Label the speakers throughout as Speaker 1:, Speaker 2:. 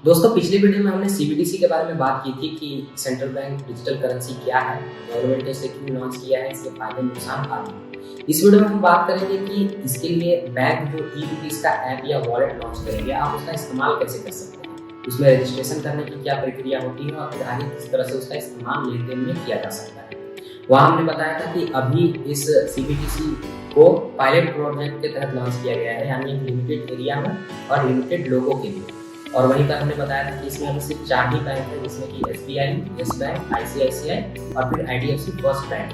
Speaker 1: दोस्तों पिछली वीडियो में हमने सीबीडीसी के बारे में बात की थी कि सेंट्रल बैंक डिजिटल करेंसी क्या है, गवर्नमेंट ने इसे क्यों लॉन्च किया है, इसके फायदे नुकसान आदि। इस वीडियो में हम बात करेंगे कि इसके लिए बैंक जो ई-रुपीस का ऐप या वॉलेट लॉन्च करेंगे, आप उसका इस्तेमाल कैसे कर सकते हैं, उसमें रजिस्ट्रेशन करने की क्या प्रक्रिया होती है और फिर आगे किस तरह से उसका इस्तेमाल लेन देन में किया जा सकता है। वहाँ हमने बताया था कि अभी इस सीबीडीसी को पायलट प्रोजेक्ट के तहत लॉन्च किया गया है, यानी एक लिमिटेड एरिया में और लिमिटेड लोगों के लिए। और वहीं पर हमने बताया था कि इसमें अभी सिर्फ 4 ही बैंक है, जिसमें कि एसबीआई, यस बैंक, आईसीआईसीआई और फिर आईडीएफसी फर्स्ट बैंक।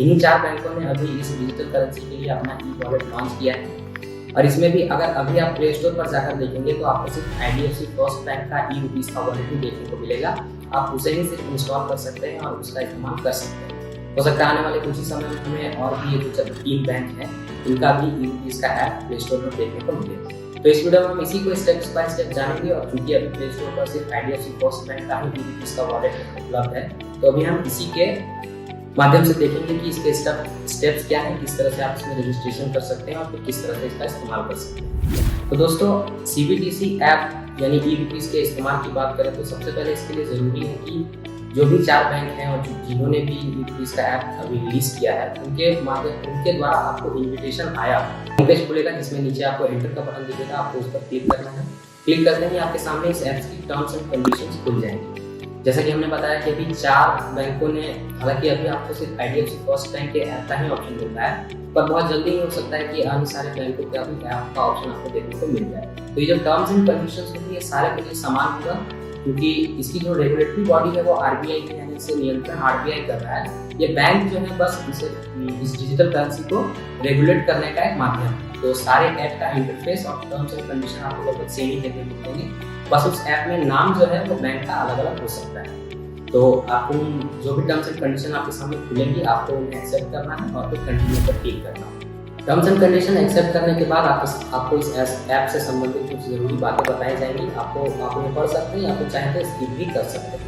Speaker 1: इन्हीं 4 बैंकों ने अभी इस डिजिटल करेंसी के लिए अपना ई वॉलेट लॉन्च किया है। और इसमें भी अगर अभी आप प्ले स्टोर पर जाकर देखेंगे तो आपको सिर्फ आईडीएफसी फर्स्ट बैंक का ई रुपीस का वॉलेट भी देखने को मिलेगा। आप उसे ही सिर्फ इंस्टॉल कर सकते हैं और उसका इस्तेमाल कर सकते हैं। हो सकता है आने वाले कुछ ही समय में हमें और भी ये जो 3 बैंक हैं इनका भी ई रुपीस का ऐप प्ले स्टोर में देखने को मिलेगा। तो इस वीडियो में हम इसी को स्टेप बाय स्टेप जानेंगे। और चूंकि अभी प्ले स्टोर पर सिर्फ आईडीएफसी फर्स्ट बैंक का ही ई-रुपीस का वॉलेट उपलब्ध है, तो अभी हम इसी के माध्यम से देखेंगे कि इसके स्टेप्स क्या हैं, किस तरह से आप इसमें रजिस्ट्रेशन कर सकते हैं और फिर किस तरह से इसका इस्तेमाल कर सकते हैं। तो दोस्तों सीबीडीसी ऐप यानी ई-रुपीस के इस्तेमाल की बात करें तो सबसे पहले इसके लिए ज़रूरी है कि जो भी 4 बैंक हैं और जिन्होंने भी ई-रुपीस का ऐप अभी रिलीज किया है उनके द्वारा आपको इन्विटेशन आया होम पेज खुलेगा, जिसमें नीचे आपको एंटर का बटन दिखेगा, आपको उस पर क्लिक करना है। क्लिक करते ही आपके सामने इस ऐप्स की टर्म्स एंड कंडीशंस खुल जाएंगे। जैसा कि हमने बताया कि अभी 4 बैंकों ने, हालांकि अभी आपको सिर्फ आईडीएफसी फर्स्ट बैंक के ऐप का ही ऑप्शन मिल रहा है, पर बहुत जल्दी ही हो सकता है कि अन्य सारे बैंकों का भी ऐप का ऑप्शन आपको देखने को मिल जाए। तो ये जो टर्म्स एंड कंडीशंस होती है सारे के लिए समान होगा, क्योंकि इसकी जो रेगुलेटरी बॉडी है वो आरबीआई है, यानी इसे नियंत्रण आरबीआई कर रहा है। ये बैंक जो है बस इस डिजिटल करेंसी को रेगुलेट करने का एक माध्यम है। तो सारे ऐप का इंटरफेस और टर्म्स एंड कंडीशन आपको लगभग सेम ही देखने को मिलेंगे, बस उस ऐप में नाम जो है वो बैंक का अलग अलग हो सकता है। तो आपको जो भी टर्म्स एंड कंडीशन आपके सामने खुलेंगी आपको उन्हें एक्सेप्ट करना है और फिर कंटिन्यू पर क्लिक करना है। टर्म्स एंड कंडीशन एक्सेप्ट करने के बाद आपको इस ऐप से संबंधित कुछ जरूरी बातें बताई जाएंगी। आप उन्हें पढ़ सकते हैं या फिर चाहें तो स्किप भी कर सकते हैं।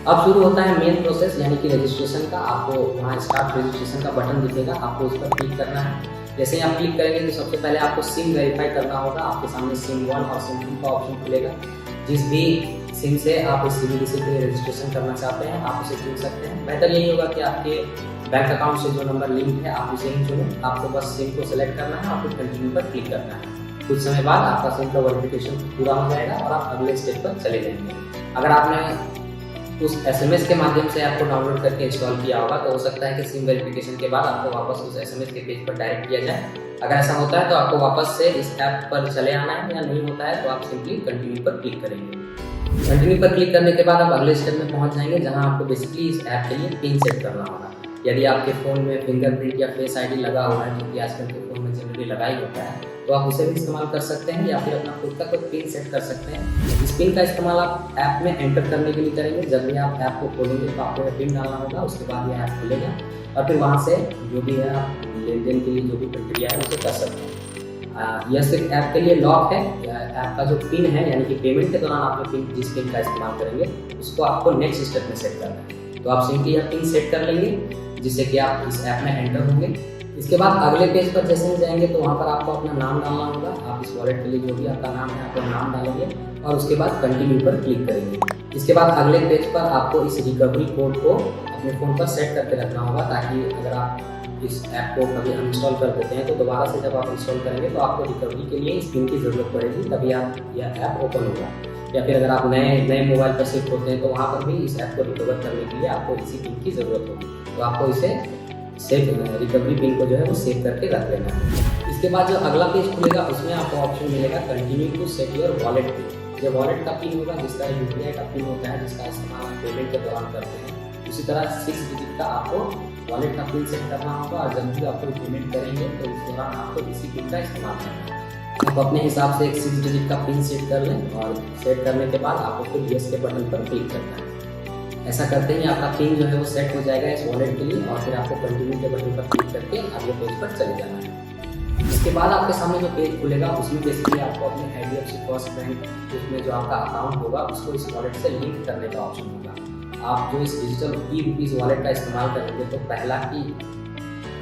Speaker 1: अब शुरू होता है मेन प्रोसेस यानी कि रजिस्ट्रेशन का। आपको वहाँ स्टार्ट रजिस्ट्रेशन का बटन दिखेगा, आपको उस पर क्लिक करना है। जैसे ही आप क्लिक करेंगे तो सबसे पहले आपको सिम वेरीफाई करना होगा। आपके सामने सिम 1 और सिम 2 का ऑप्शन खुलेगा। जिस भी सिम से आप इस सीबीडीसी के लिए रजिस्ट्रेशन करना चाहते हैं आप उसे चुन सकते हैं। बेहतर यही होगा कि आपके बैंक अकाउंट से जो नंबर लिंक है आप उसे ही चुनें। आपको बस सिम को सिलेक्ट करना है और फिर कंटिन्यू पर क्लिक करना है। कुछ समय बाद आपका सिम का वेरिफिकेशन पूरा हो जाएगा और आप अगले स्टेप पर चले जाएंगे। अगर आपने उस एसएमएस के माध्यम से आपको डाउनलोड करके इंस्टॉल किया होगा तो हो सकता है कि सिम वेरिफिकेशन के बाद आपको वापस उस एसएमएस के पेज पर डायरेक्ट किया जाए। अगर ऐसा होता है तो आपको वापस से इस ऐप पर चले आना है, या नहीं होता है तो आप सिंपली कंटिन्यू पर क्लिक करेंगे। कंटिन्यू पर क्लिक करने के बाद आप अगले स्टेप में पहुंच जाएंगे, जहां आपको बेसिकली इस ऐप के लिए पिन सेट करना होगा। यदि आपके फ़ोन में फिंगरप्रिंट या फेस आईडी लगा हुआ है, जो कि आजकल के फ़ोन में जनरली लगा ही होता है, तो आप उसे भी इस्तेमाल कर सकते हैं या फिर अपना खुद का कोई पिन सेट कर सकते हैं। इस पिन का इस्तेमाल आप ऐप में एंटर करने के लिए करेंगे। जब भी आप ऐप को खोलेंगे तो आपको पिन डालना होगा, उसके बाद यह ऐप खुलेगा और फिर वहाँ से जो भी है आप लेन देन के लिए जो भी प्रक्रिया है उसे कर सकते हैं। यह सिर्फ ऐप के लिए लॉक है। ऐप का जो पिन है यानी कि पेमेंट के दौरान आप जिस पिन का इस्तेमाल करेंगे उसको आपको नेक्स्ट स्टेप में सेट करना है। तो आप सिंपली यह पिन सेट कर लेंगे जिससे कि आप इस ऐप में एंटर होंगे। इसके बाद अगले पेज पर जैसे ही जाएंगे तो वहाँ पर आपको अपना नाम डालना होगा। आप इस वॉलेट के लिए जो भी आपका नाम है अपना नाम डालेंगे और उसके बाद कंटिन्यू पर क्लिक करेंगे। इसके बाद अगले पेज पर आपको इस रिकवरी कोड को अपने फ़ोन पर सेट करके रखना होगा, ताकि अगर आप इस ऐप को कभी अनइंस्टॉल कर देते हैं तो दोबारा से जब आप इंस्टॉल करेंगे तो आपको रिकवरी के लिए इस पिन की ज़रूरत पड़ेगी, तभी यह ऐप ओपन होगा। या फिर अगर आप नए मोबाइल पर शिफ्ट होते हैं तो वहाँ पर भी इस ऐप को रिकवर करने के लिए आपको इसी पिन की ज़रूरत होगी। तो आपको इसे रिकवरी पिन को जो है वो सेव करके रख लेना है। इसके बाद जो अगला पेज खुलेगा उसमें आपको ऑप्शन मिलेगा continue to set your wallet PIN. जो वॉलेट का पिन होगा, जिस तरह यूपीआई का पिन होता है जिसका इस्तेमाल आप पेमेंट के दौरान करते हैं, उसी तरह 6 डिजिट का आपको वॉलेट का पिन सेट करना होगा। और जब भी आप कोई पेमेंट करेंगे तो उस दौरान आपको इसी पिन का इस्तेमाल करना है। आप अपने हिसाब से एक 6 डिजिट का पिन सेट कर लें और सेट करने के बाद आपको फिर यस के बटन पर क्लिक करना है। ऐसा करते ही आपका पिन जो है वो सेट हो जाएगा इस वॉलेट के लिए और फिर आपको कंटिन्यू के बटन पर क्लिक करके अगले पेज पर चले जाना है। इसके बाद आपके सामने जो पेज खुलेगा उसमें बेसिकली आपको अपने आईडीएफसी फर्स्ट बैंक उसमें जो आपका अकाउंट होगा उसको इस वॉलेट से लिंक करने का ऑप्शन होगा। आप जो इस डिजिटल ई-रुपीस वॉलेट का इस्तेमाल करेंगे तो पहला कि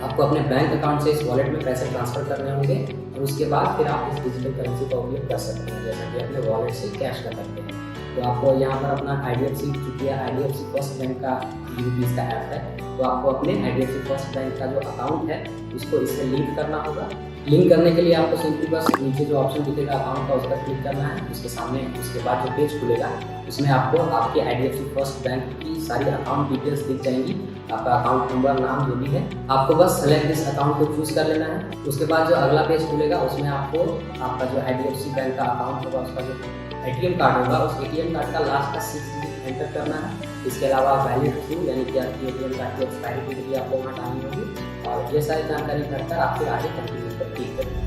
Speaker 1: आपको अपने बैंक अकाउंट से इस वॉलेट में पैसे ट्रांसफ़र करने होंगे और उसके बाद फिर आप इस डिजिटल करेंसी का उपयोग कर सकते हैं, जैसा कि अपने वॉलेट से कैश का करते हैं। तो आपको यहाँ पर अपना IDFC चूँकि IDFC फर्स्ट बैंक का यूपीस का ऐप है, तो आपको अपने IDFC फर्स्ट बैंक का जो अकाउंट है उसको इससे लिंक करना होगा। लिंक करने के लिए आपको सिंपली बस नीचे जो ऑप्शन दिखेगा अकाउंट का, उस पर क्लिक करना है। उसके सामने उसके बाद जो पेज खुलेगा उसमें आपको आपके IDFC फर्स्ट बैंक की सारी अकाउंट डिटेल्स दिख जाएंगी, आपका अकाउंट नंबर, नाम जो भी है। आपको बस सेलेक्ट दिस अकाउंट को चूज कर लेना है। उसके बाद जो अगला पेज खुलेगा उसमें आपको आपका जो IDFC बैंक का अकाउंट होगा, उसका जो ATM कार्ड होगा, उस ATM कार्ड का लास्ट का 6 डिजिट एंटर करना है। इसके अलावा वैलिड थ्रू यानी कि आपकी ATM कार्ड की एक्सपायरी डेट भी आपको वहाँ डालनी होगी, और ये सारी जानकारी भरकर आप फिर आगे कंटिन्यू पर क्लिक करेंगे।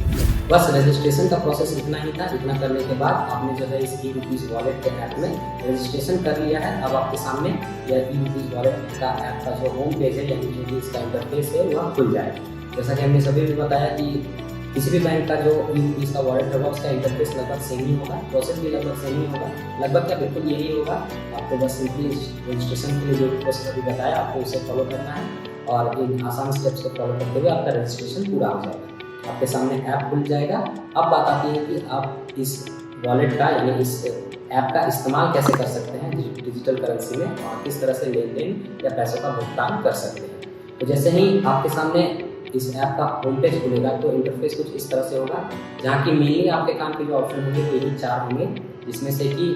Speaker 1: बस रजिस्ट्रेशन का प्रोसेस इतना ही था। इतना करने के बाद आपने जो है इस e-rupees वॉलेट के ऐप में रजिस्ट्रेशन कर लिया है। अब आपके सामने यह e-rupees वॉलेट का ऐप का जो होम पेज है यानी जो भी इसका इंटरफेस है वह खुल जाएगा। जैसा कि हमने सभी भी बताया कि किसी भी बैंक का जो e-rupees का वॉलेट होगा उसका इंटरफेस लगभग सेम ही होगा, प्रोसेस भी लगभग सेम ही होगा, लगभग क्या बिल्कुल यही होगा। आपको बस सिंपली रजिस्ट्रेशन के लिए जो भी प्रोसेस अभी बताया आपको उसे फॉलो करना है, और इन आसान स्टेप्स को फॉलो करते हुए आपका रजिस्ट्रेशन पूरा हो जाएगा। आपके सामने ऐप खुल जाएगा। अब बात आती है कि आप इस वॉलेट का यानी इस ऐप का इस्तेमाल कैसे कर सकते हैं डिजिटल करेंसी में, और किस तरह से लेन देन या पैसों का भुगतान कर सकते हैं। तो जैसे ही आपके सामने इस ऐप का होम पेज खुलेगा तो इंटरफेस कुछ इस तरह से होगा, जहाँ की मेनली आपके काम के जो ऑप्शन होंगे वो यही 4 होंगे, जिसमें से कि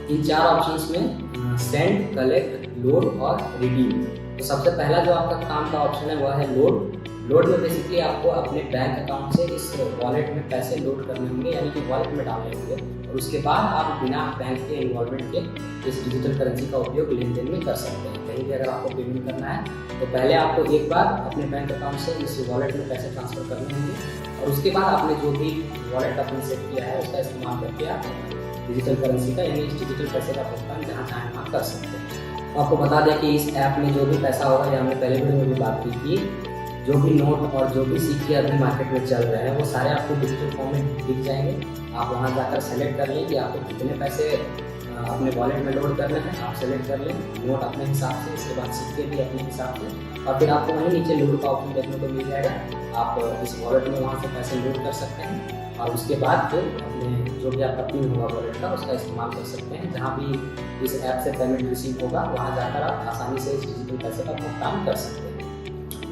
Speaker 1: इन 4 ऑप्शंस में सेंड, कलेक्ट, लोड और रिडीम। तो सबसे पहला जो आपका काम का ऑप्शन है वह है लोड। लोड में बेसिकली आपको अपने बैंक अकाउंट से इस वॉलेट में पैसे लोड करने होंगे, यानी कि वॉलेट में डालने होंगे, और उसके बाद आप बिना बैंक के इन्वॉल्वमेंट के इस डिजिटल करेंसी का उपयोग लेन देन में कर सकते हैं। कहीं भी अगर आपको पेमेंट करना है तो पहले आपको एक बार अपने बैंक अकाउंट से इस वॉलेट में पैसे ट्रांसफर करने होंगे, और उसके बाद आपने जो भी वॉलेट आपने सेट किया है उसका इस्तेमाल करके आप डिजिटल करेंसी का यानी इस डिजिटल पैसे का भुगतान जहाँ चाहें वहाँ कर सकते हैं। आपको बता दें कि इस ऐप में जो भी पैसा होगा, या हमने पहले वीडियो में भी बात की थी, जो भी नोट और जो भी सिक्के अभी मार्केट में चल रहे हैं वो सारे आपको डिजिटल फॉर्म में दिख जाएंगे। आप वहाँ जाकर सेलेक्ट कर लें कि आपको कितने पैसे अपने वॉलेट में लोड करने हैं, आप सेलेक्ट कर लें नोट अपने हिसाब से, इसके बाद सिक्के भी अपने हिसाब से, और फिर आपको वहीं नीचे लोड का ऑप्शन देखने को मिल जाएगा। आप इस वॉलेट में वहाँ से पैसे लोड कर सकते हैं, और उसके बाद फिर अपने जो भी आपका पिन होगा वॉलेट का उसका इस्तेमाल कर सकते हैं। जहाँ भी इस ऐप से पेमेंट रिसीव होगा वहाँ जाकर आप आसानी से इस डिजिटल पैसे का भुगतान कर सकते हैं।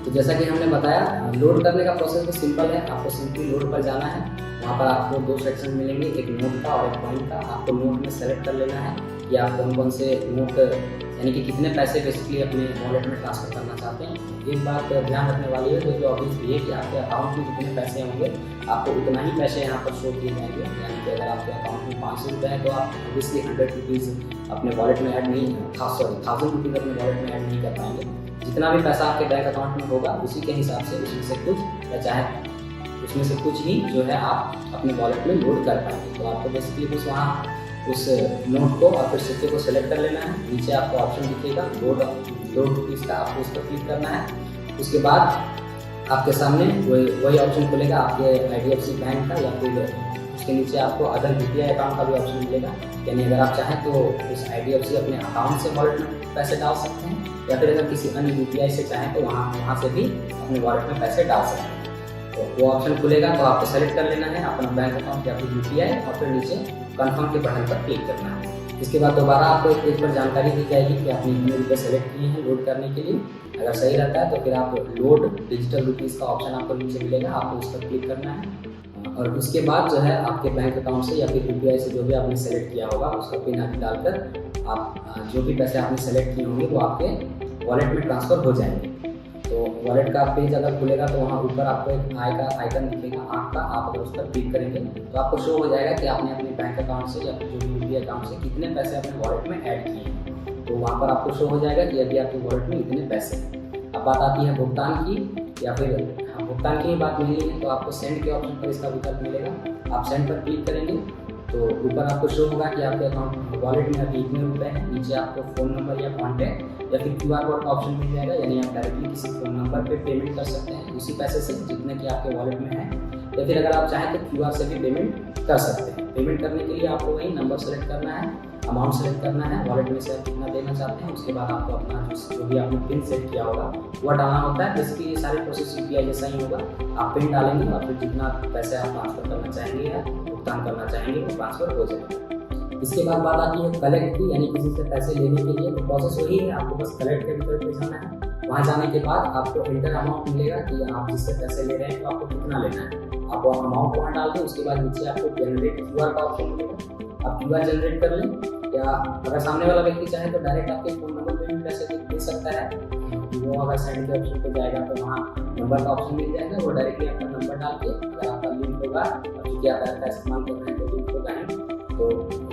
Speaker 1: तो जैसा कि हमने बताया, लोड करने का प्रोसेस भी सिंपल है। आपको सिंपली लोड पर जाना है। वहाँ पर आपको 2 सेक्शन मिलेंगे, एक नोट का और एक कॉइन का। आपको नोट में सेलेक्ट कर लेना है कि आप कौन कौन से नोट यानी कि कितने पैसे बेसिकली अपने वॉलेट में ट्रांसफर करना चाहते हैं। एक बात ध्यान रखने वाली है जो ऑब्वियसली है कि आपके अकाउंट में जितने पैसे होंगे आपको उतना ही पैसे यहाँ पर शो किए जाएंगे। यानी कि अगर आपके अकाउंट में 500 रुपये है तो आप ऑब्वियसली 100 रुपीज़ अपने वॉलेट में ऐड नहीं 1000 रुपीज़ अपने वॉलेट में ऐड नहीं कर पाएंगे। जितना भी पैसा आपके बैंक अकाउंट में होगा उसी के हिसाब से उसमें से कुछ या चाहे उसमें से कुछ ही जो है आप अपने वॉलेट में लोड कर पाएंगे। तो आपको बेसिकली बस वहाँ उस नोट को और फिर सिक्के को सेलेक्ट कर लेना है। नीचे आपको ऑप्शन दिखेगा लोड रुपीज़ का, आपको उस पर क्लिक करना है। उसके बाद आपके सामने वही ऑप्शन खुलेगा आपके IDFC बैंक का, या फिर उसके नीचे आपको अदर UPI अकाउंट का भी ऑप्शन मिलेगा। यानी अगर आप चाहें तो उस IDFC अपने अकाउंट से वॉलेट में पैसे डाल सकते हैं, या फिर अगर किसी अन्य UPI से चाहें तो वहाँ से भी अपने वॉलेट में पैसे डाल सकते हैं। तो वो ऑप्शन खुलेगा तो आपको सेलेक्ट कर लेना है अपना बैंक अकाउंट या फिर UPI, और फिर नीचे कन्फर्म के बटन पर क्लिक करना है। इसके बाद दोबारा आपको एक पेज पर जानकारी दी जाएगी कि आपने कितने रुपये सेलेक्ट किए हैं लोड करने के लिए। अगर सही रहता है तो फिर आप लोड डिजिटल रुपीज़ का ऑप्शन आपको नीचे मिलेगा, आपको उस पर क्लिक करना है, और उसके बाद जो है आपके बैंक अकाउंट से या फिर UPI से जो भी आपने सेलेक्ट किया होगा उसका पिन आदि डालकर आप जो भी पैसे आपने सेलेक्ट किए होंगे वो आपके वॉलेट में ट्रांसफ़र हो जाएंगे। तो वॉलेट का पेज अगर खुलेगा तो वहाँ ऊपर आपको एक आई का आइकन दिखेगा आँख का। आप अगर उस पर क्लिक करेंगे तो आपको शो हो जाएगा कि आपने अपने बैंक अकाउंट से या फिर जो भी UPI अकाउंट से कितने पैसे अपने वॉलेट में ऐड किए हैं। तो वहाँ पर आपको शो हो जाएगा कि अभी आपके वॉलेट में इतने पैसे हैं। अब बात आती है भुगतान की, या फिर भुगतान की ही बात मिली है तो आपको सेंड के ऑप्शन पर इसका विकल्प मिलेगा। आप सेंड पर क्लिक करेंगे तो ऊपर आपको शो होगा कि आपके अकाउंट वॉलेट में अभी इतने रुपए हैं। नीचे आपको फ़ोन नंबर या कॉन्टैक्ट या फिर QR कोड का ऑप्शन मिल जाएगा, यानी आप डायरेक्टली किसी फ़ोन नंबर पे पेमेंट कर सकते हैं उसी पैसे से जितने कि आपके वॉलेट में है, या फिर अगर आप चाहें तो QR से भी पेमेंट कर सकते हैं। पेमेंट करने के लिए आपको वही नंबर सेलेक्ट करना है, अमाउंट सेलेक्ट करना है, वॉलेट में से आप कितना देना चाहते हैं, उसके बाद आपको अपना जो भी आपने पिन सेट किया होगा वह डालना होता है। बेसिकली ये सारी प्रोसेस यूपीआई जैसा ही होगा। आप पिन डालेंगे और फिर जितना पैसे आप ट्रांसफर करना चाहेंगे या भुगतान करना चाहेंगे वो ट्रांसफर हो जाएगा। इसके बाद बात आती है कलेक्ट की, यानी किसी से पैसे लेने के लिए। तो प्रोसेस वही है, आपको बस कलेक्ट के विकल्प पे जाना है। वहाँ जाने के बाद आपको इंटर अमाउंट मिलेगा कि आप जिससे पैसे ले रहे हैं तो आपको कितना लेना है। आप वो अमाउंट वहाँ डाल दें, उसके बाद नीचे आपको जनरेट क्यूआर का ऑप्शन मिलेगा। आप क्यूआर जनरेट कर लें, या अगर सामने वाला व्यक्ति चाहे तो डायरेक्ट आपके फोन नंबर पे भी पैसे दे सकता है। वो अगर सेंड के ऑप्शन पे जाएगा तो वहाँ नंबर का ऑप्शन मिल जाएगा, वो डायरेक्टली आपका नंबर डाल के अगर आपका लिंक होगा, क्योंकि आप ऐप का इस्तेमाल कर रहे हैं तो लिंक होगा है, तो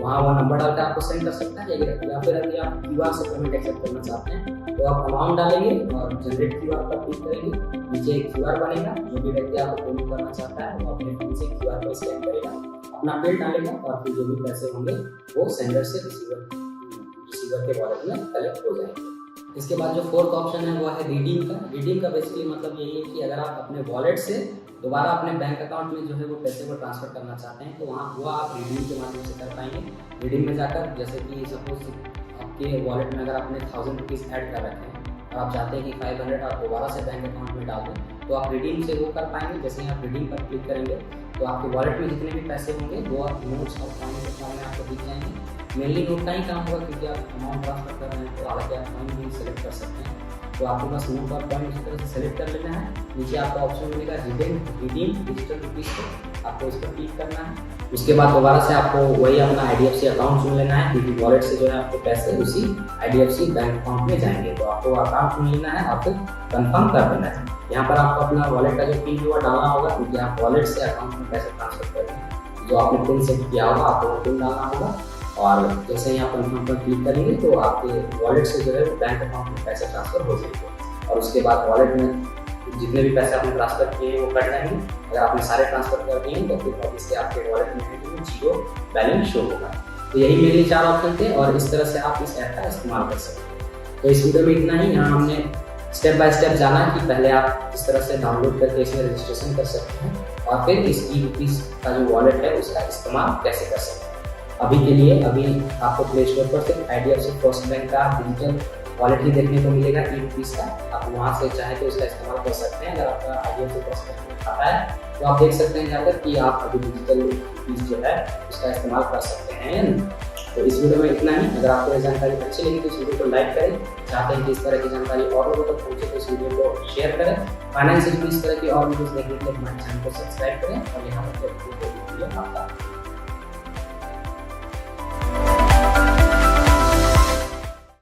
Speaker 1: वहाँ वो नंबर डाल के आपको सेंड कर सकता है। या फिर अगर आप क्यूआर से पेमेंट एक्सेप्ट करना चाहते हैं तो आप अमाउंट डालेंगे और जनरेट क्यूआर पर क्लिक करेंगे। नीचे एक क्यूआर बनेगा, जो भी व्यक्ति आपको पेमेंट करना चाहता है वो अपने फोन से क्यूआर को स्कैन करेगा, अपना बिल डालेगा और फिर जो भी पैसे होंगे वो सेंडर से रिसीवर के वॉलेट में कलेक्ट हो जाएंगे। इसके बाद जो फोर्थ ऑप्शन है वो है रिडीम का। रिडीम का बेसिकली मतलब यही है कि अगर आप अपने वॉलेट से दोबारा अपने बैंक अकाउंट में जो है वो पैसे को ट्रांसफर करना चाहते हैं तो वहाँ वो आप रिडीम के माध्यम से कर पाएंगे। रिडीम में जाकर जैसे कि सपोज आपके वॉलेट में अगर आपने 1000 रुपीज़ ऐड कर रखे हैं और आप चाहते हैं कि 500 आप दोबारा से बैंक अकाउंट में डाल दें तो आप रिडीम से वो कर पाएंगे। जैसे ही आप रिडीम पर क्लिक करेंगे तो आपके वॉलेट में जितने भी पैसे होंगे वो आप नोट्स और कॉइन के फॉर्म में आपको दिख जाएंगे। मेनली नोट का ही काम होगा क्योंकि आप अमाउंट ट्रांसफर कर रहे हैं, तो हालांकि आप कॉइन भी सेलेक्ट कर सकते हैं। तो आपको बस नोट और कॉइन इसी तरह से सेलेक्ट कर लेना है। नीचे आपका ऑप्शन मिलेगा रिडीम डिजिटल रुपीज़ को, आपको इस पर क्लिक करना है। उसके बाद दोबारा से आपको वही अपना IDFC अकाउंट चुन लेना है, क्योंकि वॉलेट से जो है आपके पैसे उसी IDFC बैंक अकाउंट में जाएंगे। तो आपको अकाउंट चुन लेना है और फिर कंफर्म कर देना है। यहाँ पर आपको अपना वॉलेट का जो पिन हुआ डालना होगा, क्योंकि आप वॉलेट से अकाउंट में पैसे ट्रांसफर कर रहे हैं। जो आपने पिन सेट किया होगा आपको पिन डालना होगा और जैसे ही आप कंफर्म पर क्लिक करेंगे तो आपके वॉलेट से जो है बैंक अकाउंट में पैसे ट्रांसफर हो जाएंगे। और उसके बाद वॉलेट में जितने भी पैसे आपने ट्रांसफर किए वो कट जाएंगे। अगर आपने सारे ट्रांसफर कर दिए तो फिर ऑब्वियसली आपके वॉलेट में जीरो बैलेंस शो होगा। तो यही मेरे 4 ऑप्शन थे और इस तरह से आप इस ऐप का इस्तेमाल कर सकते हैं। तो इस वीडियो में इतना ही। यहाँ हमने स्टेप बाय स्टेप जाना कि पहले आप इस तरह से डाउनलोड करके इसमें रजिस्ट्रेशन कर सकते हैं और फिर इस ई-रुपीज़ का जो वॉलेट है उसका इस्तेमाल कैसे कर सकते हैं। अभी के लिए आपको प्ले स्टोर पर सिर्फ IDFC फर्स्ट बैंक का डिजिटल वॉलेट ही देखने को मिलेगा ई-रुपीज़ का। आप वहाँ से चाहे तो उसका इस्तेमाल कर सकते हैं। अगर आपका IDFC फर्स्ट बैंक में खाता है तो आप देख सकते हैं जाकर कि आप अभी डिजिटल रुपीज़ जो है उसका इस्तेमाल कर सकते हैं। तो इस वीडियो में इतना ही। अगर आपको ये जानकारी अच्छी लगी तो इस वीडियो को लाइक करें। चाहते हैं कि इस तरह की जानकारी और लोगों तक पहुंचे तो इस वीडियो को शेयर करें। फाइनेंस से जुड़ी इस तरह की और वीडियोस देखने के लिए हमारे चैनल को सब्सक्राइब करें और यहाँ पर वीडियो आपका